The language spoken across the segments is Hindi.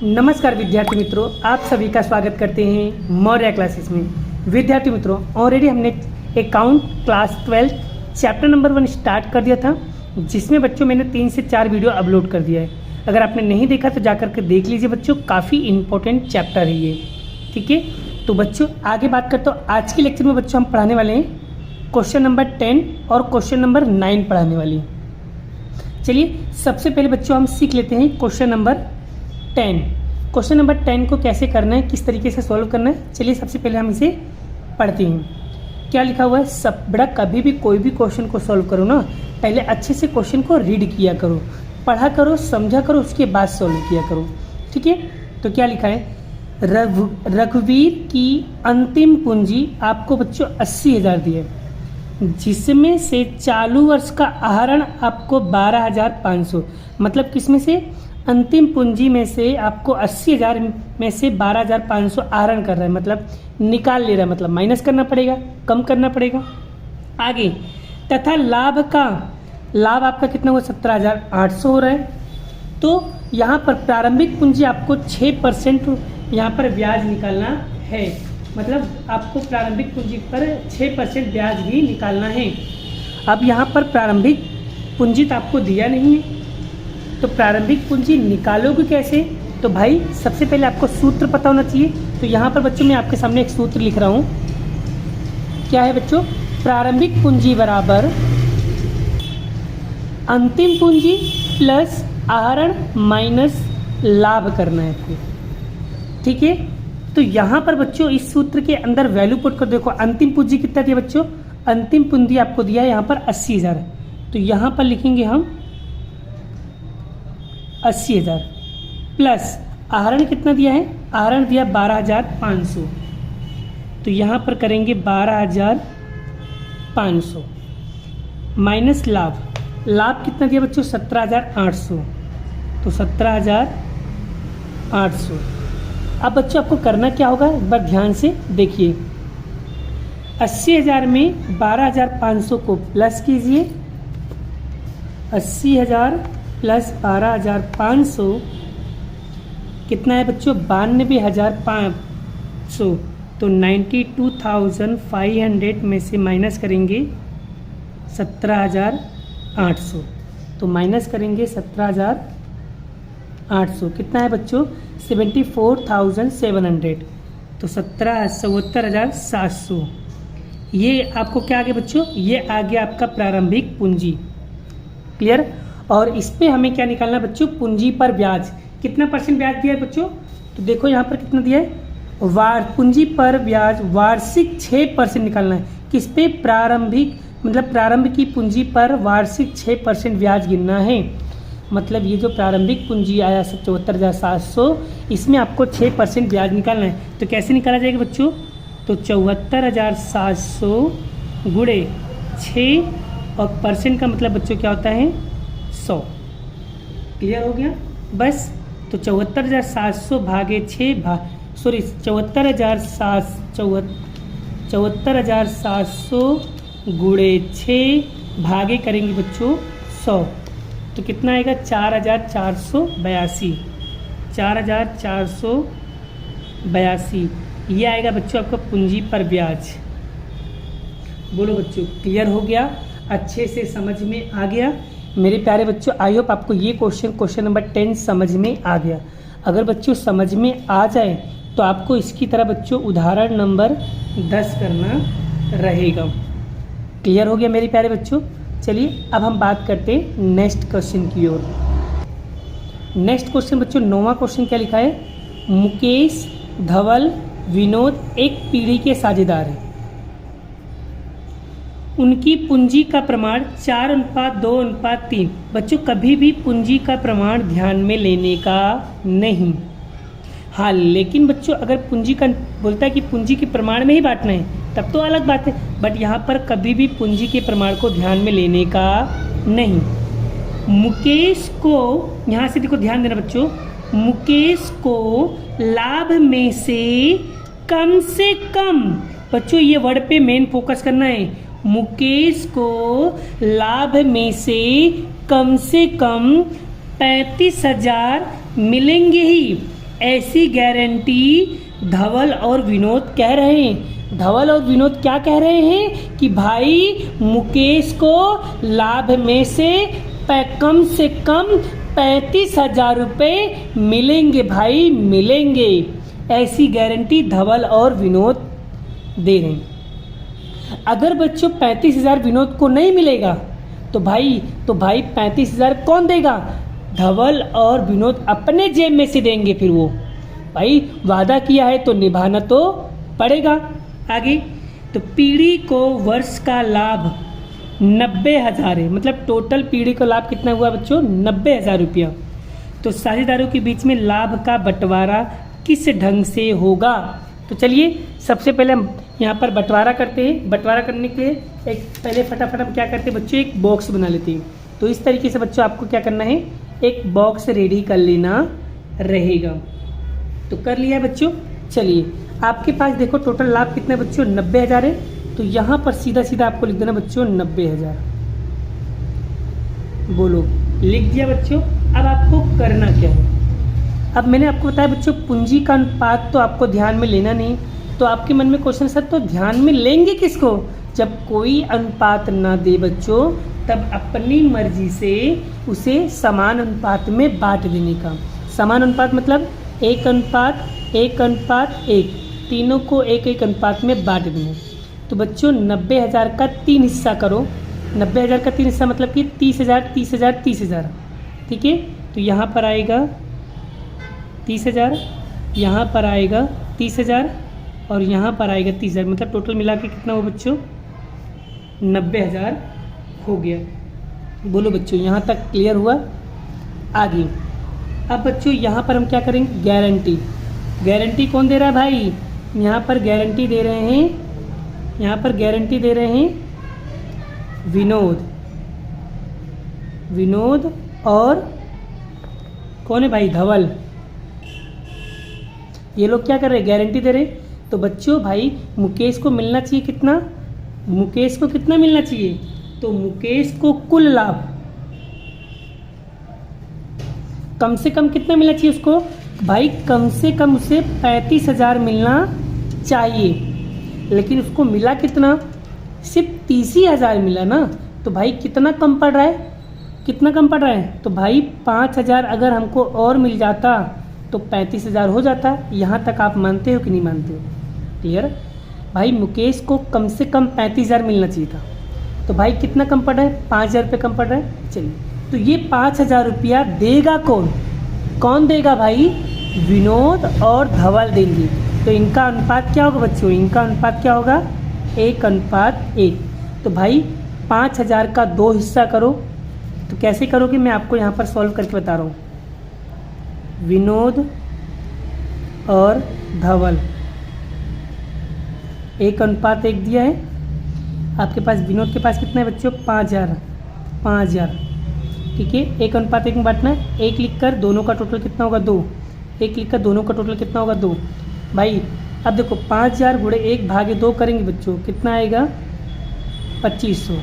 नमस्कार विद्यार्थी मित्रों, आप सभी का स्वागत करते हैं मौर्य क्लासेस में। विद्यार्थी मित्रों, ऑलरेडी हमने account class 12 chapter number 1 start कर दिया था, जिसमें बच्चों मैंने 3 से 4 वीडियो अपलोड कर दिया है। अगर आपने नहीं देखा तो जाकर के देख लीजिए बच्चों, काफ़ी इंपॉर्टेंट चैप्टर है ये। ठीक है, तो बच्चों आगे बात करते हो। आज के लेक्चर में बच्चों हम पढ़ाने वाले हैं क्वेश्चन नंबर 10 और क्वेश्चन नंबर 9 पढ़ाने वाले हैं। चलिए सबसे पहले बच्चों हम सीख लेते हैं क्वेश्चन नंबर 10। क्वेश्चन नंबर 10 को कैसे करना है, किस तरीके से सॉल्व करना है, चलिए सबसे पहले हम इसे पढ़ते हैं। क्या लिखा हुआ है, सब बेटा कभी भी कोई भी क्वेश्चन को सॉल्व करो ना, पहले अच्छे से क्वेश्चन को रीड किया करो, पढ़ा करो, समझा करो, उसके बाद सॉल्व किया करो। ठीक है, तो क्या लिखा है, रघुवीर की अंतिम पूंजी आपको बच्चों 80,000 दी है, जिसमें से चालू वर्ष का आहरण आपको 12,500, मतलब किसमें से, अंतिम पूंजी में से आपको 80,000 में से 12,500 आहरण कर रहा है, मतलब निकाल ले रहा है, मतलब माइनस करना पड़ेगा, कम करना पड़ेगा। आगे, तथा लाभ आपका कितना हुआ, 17,800 हो रहा है। तो यहाँ पर प्रारंभिक पूंजी आपको 6% यहाँ पर ब्याज निकालना है, मतलब आपको प्रारंभिक पूंजी पर 6% ब्याज ही निकालना है। अब यहाँ पर प्रारंभिक पूंजी तो आपको दिया नहीं है, तो प्रारंभिक पूंजी निकालोगे कैसे, तो भाई सबसे पहले आपको सूत्र पता होना चाहिए। तो यहाँ पर बच्चों मैं आपके सामने एक सूत्र लिख रहा हूँ। क्या है बच्चों, प्रारंभिक पूंजी बराबर अंतिम पूंजी प्लस आहरण माइनस लाभ करना है आपको। ठीक है, तो यहाँ पर बच्चों इस सूत्र के अंदर वैल्यू पुट कर देखो, अंतिम पूंजी कितना दिया बच्चों, अंतिम पूंजी आपको दिया है यहाँ पर 80,000, तो यहाँ पर लिखेंगे हम 80,000 प्लस आहरण कितना दिया है, आहरण दिया 12,500, तो यहाँ पर करेंगे 12,500 माइनस लाभ कितना दिया बच्चों, 17,800, तो 17,800। अब बच्चों आपको करना क्या होगा, एक बार ध्यान से देखिए, 80,000 में 12,500 को प्लस कीजिए, 80,000 प्लस 12,500 कितना है बच्चों, 92,500, तो 92,500 में से माइनस करेंगे 17,800, तो माइनस करेंगे 17,800 कितना है बच्चों, 74,700, तो 77,700। ये आपको क्या आ गया बच्चों, ये आ गया आपका प्रारंभिक पूंजी। क्लियर। और इस पे हमें क्या निकालना है बच्चों, पूंजी पर ब्याज, कितना परसेंट ब्याज दिया है बच्चों, तो देखो यहाँ पर कितना दिया है, पूंजी पर ब्याज वार्षिक 6% निकालना है। किस पे, प्रारंभिक, मतलब प्रारंभ की पूंजी पर वार्षिक 6% ब्याज गिनना है। मतलब ये जो प्रारंभिक पूंजी आया 74,700, इसमें आपको 6% ब्याज निकालना है। तो कैसे निकाला जाएगा बच्चों, तो 74,700 गुणे 6, और परसेंट का मतलब बच्चों क्या होता है, 100। क्लियर हो गया बस। तो 74,700 भागे 6 74,700 गुणे 6 भागे करेंगे बच्चों 100, तो कितना आएगा, 4,482, 4,482 ये आएगा बच्चों आपका पूंजी पर ब्याज। बोलो बच्चों, क्लियर हो गया, अच्छे से समझ में आ गया मेरे प्यारे बच्चों। आई होप आपको ये क्वेश्चन नंबर 10 समझ में आ गया। अगर बच्चों समझ में आ जाए तो आपको इसकी तरह बच्चों उदाहरण नंबर 10 करना रहेगा। क्लियर हो गया मेरे प्यारे बच्चों। चलिए अब हम बात करते हैं नेक्स्ट क्वेश्चन की ओर। नेक्स्ट क्वेश्चन बच्चों 9वां क्वेश्चन क्या लिखा है, मुकेश, धवल, विनोद एक पीढ़ी के साझेदार हैं। उनकी पूंजी का प्रमाण 4:2:3। बच्चों कभी भी पूंजी का प्रमाण ध्यान में लेने का नहीं। हाँ, लेकिन बच्चों अगर पूंजी का बोलता है कि पूंजी के प्रमाण में ही बांटना है तब तो अलग बात है, बट यहाँ पर कभी भी पूंजी के प्रमाण को ध्यान में लेने का नहीं। मुकेश को, यहाँ से देखो ध्यान देना बच्चों, मुकेश को लाभ में से कम, बच्चों ये वर्ड पे मेन फोकस करना है, मुकेश को लाभ में से कम 35,000 मिलेंगे ही। ऐसी गारंटी धवल और विनोद कह रहे हैं। धवल और विनोद क्या कह रहे हैं कि भाई मुकेश को लाभ में से कम 35,000 रुपये मिलेंगे, भाई मिलेंगे। ऐसी गारंटी धवल और विनोद दे रहे हैं। अगर बच्चों 35,000 विनोद को नहीं मिलेगा तो भाई 35,000 कौन देगा? धवल और विनोद अपने जेब में से देंगे। फिर वो भाई वादा किया है तो निभाना तो पड़ेगा। आगे तो पीढ़ी को वर्ष का लाभ 90,000 है, मतलब टोटल पीढ़ी का लाभ कितना हुआ बच्चों? 90,000 रुपया। तो साझेदारों के बीच में लाभ का बंटवारा किस ढंग से होगा? तो चलिए सबसे पहले हम यहाँ पर बंटवारा करते हैं। बंटवारा करने के लिए एक पहले फटाफट हम क्या करते हैं बच्चों, एक बॉक्स बना लेते हैं। तो इस तरीके से बच्चों आपको क्या करना है, एक बॉक्स रेडी कर लेना रहेगा। तो कर लिया है बच्चों। चलिए आपके पास देखो टोटल लाभ कितना है बच्चों? 90,000 है। तो यहाँ पर सीधा सीधा आपको लिख देना बच्चों 90,000। बोलो, लिख दिया बच्चों। अब आपको करना क्या है? अब मैंने आपको बताया बच्चों पूंजी का अनुपात तो आपको ध्यान में लेना नहीं। तो आपके मन में क्वेश्चन सर तो ध्यान में लेंगे किसको? जब कोई अनुपात ना दे बच्चों तब अपनी मर्जी से उसे समान अनुपात में बांट देने का। समान अनुपात मतलब 1:1:1, तीनों को 1:1 अनुपात में बांट देना। तो बच्चों 90,000 का 3 हिस्सा करो। 90,000 का 3 हिस्सा मतलब कि 30,000 30,000 30,000, ठीक है। तो यहाँ पर आएगा 30,000, यहाँ पर आएगा 30,000 और यहाँ पर आएगा 30,000, मतलब टोटल मिला के कितना हुआ बच्चों? 90,000 हो गया। बोलो बच्चों यहाँ तक क्लियर हुआ? आगे अब बच्चों यहाँ पर हम क्या करेंगे? गारंटी। गारंटी कौन दे रहा है भाई? यहाँ पर गारंटी दे रहे हैं, यहाँ पर गारंटी दे रहे हैं विनोद। विनोद और कौन है भाई? धवल। ये लोग क्या कर रहे हैं? गारंटी दे रहे। तो बच्चों भाई मुकेश को मिलना चाहिए कितना? मुकेश को कितना मिलना चाहिए? तो मुकेश को कुल लाभ कम से कम कितना मिलना चाहिए उसको? भाई कम से कम उसे 35,000 मिलना चाहिए। लेकिन उसको मिला कितना? सिर्फ 30,000 मिला ना। तो भाई कितना कम पड़ रहा है? कितना कम पड़ रहा है? तो भाई 5,000 अगर हमको और मिल जाता तो 35,000 हो जाता। यहाँ तक आप मानते हो कि नहीं मानते हो? क्लियर? भाई मुकेश को कम से कम 35,000 मिलना चाहिए था। तो भाई कितना कम पड़ रहा है? 5,000 रुपये कम पड़ रहा है। चलिए तो ये 5,000 रुपया देगा कौन? कौन देगा भाई? विनोद और धवल देंगे। तो इनका अनुपात क्या होगा बच्चों? इनका अनुपात क्या होगा? 1:1। तो भाई 5,000 का 2 हिस्सा करो। तो कैसे करोगे मैं आपको यहाँ पर सॉल्व करके बता रहा हूँ। विनोद और धवल 1:1 दिया है। आपके पास विनोद के पास कितना है बच्चों? 5,000, ठीक है। 1:1 में बांटना है। 1 लिखकर दोनों का टोटल कितना होगा? 2। 1 लिखकर दोनों का टोटल कितना होगा? 2। भाई अब देखो 5,000 गुणे 1 भागे 2 करेंगे बच्चों, कितना आएगा? 2,500।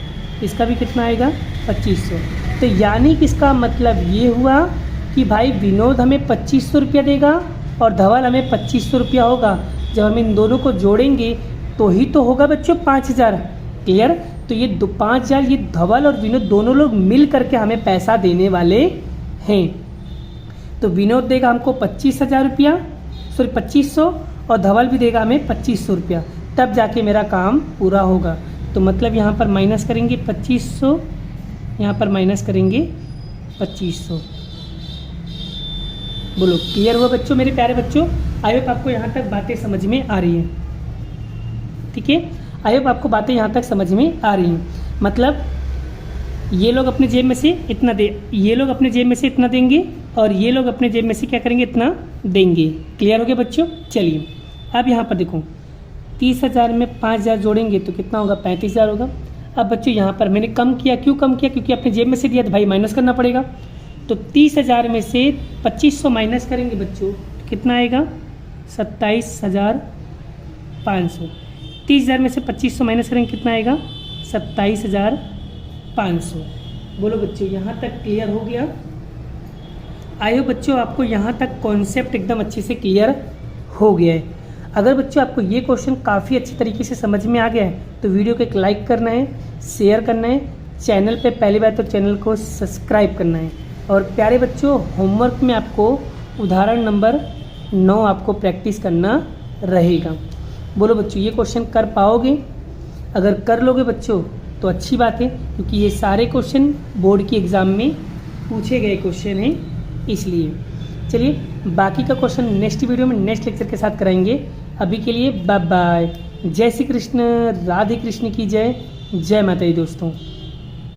इसका भी कितना आएगा? 2,500। तो यानी कि इसका मतलब ये हुआ कि भाई विनोद हमें 2,500 रुपया देगा और धवल हमें 2,500 रुपया होगा। जब हम इन दोनों को जोड़ेंगे तो ही तो होगा बच्चों 5,000। क्लियर? तो ये 5,000 ये धवल और विनोद दोनों लोग मिल करके हमें पैसा देने वाले हैं। तो विनोद देगा हमको 25,000 रुपया, सॉरी 2,500, और धवल भी देगा हमें 2,500 रुपया। तब जाके मेरा काम पूरा होगा। तो मतलब यहाँ पर माइनस करेंगे 2,500, यहाँ पर माइनस करेंगे 2,500। बोलो क्लियर हुआ बच्चों? मेरे प्यारे बच्चों आई होप आपको यहाँ तक बातें समझ में आ रही हैं, ठीक है। आई होप आपको बातें यहाँ तक समझ में आ रही हैं। मतलब ये लोग अपने जेब में से इतना ये लोग अपने जेब में से इतना देंगे और ये लोग अपने जेब में से क्या करेंगे? इतना देंगे। क्लियर हो गया बच्चों? चलिए अब यहाँ पर देखो 30,000 में 5,000 जोड़ेंगे तो कितना होगा? 35,000 होगा। अब बच्चों यहाँ पर मैंने कम किया। क्यों कम किया? क्योंकि अपने जेब में से दिया तो भाई माइनस करना पड़ेगा। तो 30,000 में से 2,500 माइनस करेंगे बच्चों तो कितना आएगा? 27,500। 30,000 में से 2,500 माइनस करेंगे कितना आएगा? 27,500। बोलो बच्चों यहाँ तक क्लियर हो गया? आई होप बच्चों आपको यहाँ तक कॉन्सेप्ट एकदम अच्छे से क्लियर हो गया है। अगर बच्चों आपको ये क्वेश्चन काफ़ी अच्छी तरीके से समझ में आ गया है तो वीडियो को एक लाइक करना है, शेयर करना है, चैनल पे पहली बार तो चैनल को सब्सक्राइब करना है। और प्यारे बच्चों, होमवर्क में आपको उदाहरण नंबर 9 आपको प्रैक्टिस करना रहेगा। बोलो बच्चों, ये क्वेश्चन कर पाओगे? अगर कर लोगे बच्चों तो अच्छी बात है, क्योंकि ये सारे क्वेश्चन बोर्ड की एग्ज़ाम में पूछे गए क्वेश्चन हैं। इसलिए चलिए बाकी का क्वेश्चन नेक्स्ट वीडियो में नेक्स्ट लेक्चर के साथ कराएंगे। अभी के लिए बाय बाय। जय श्री कृष्ण, राधे कृष्ण की जय, जय माता दी दोस्तों।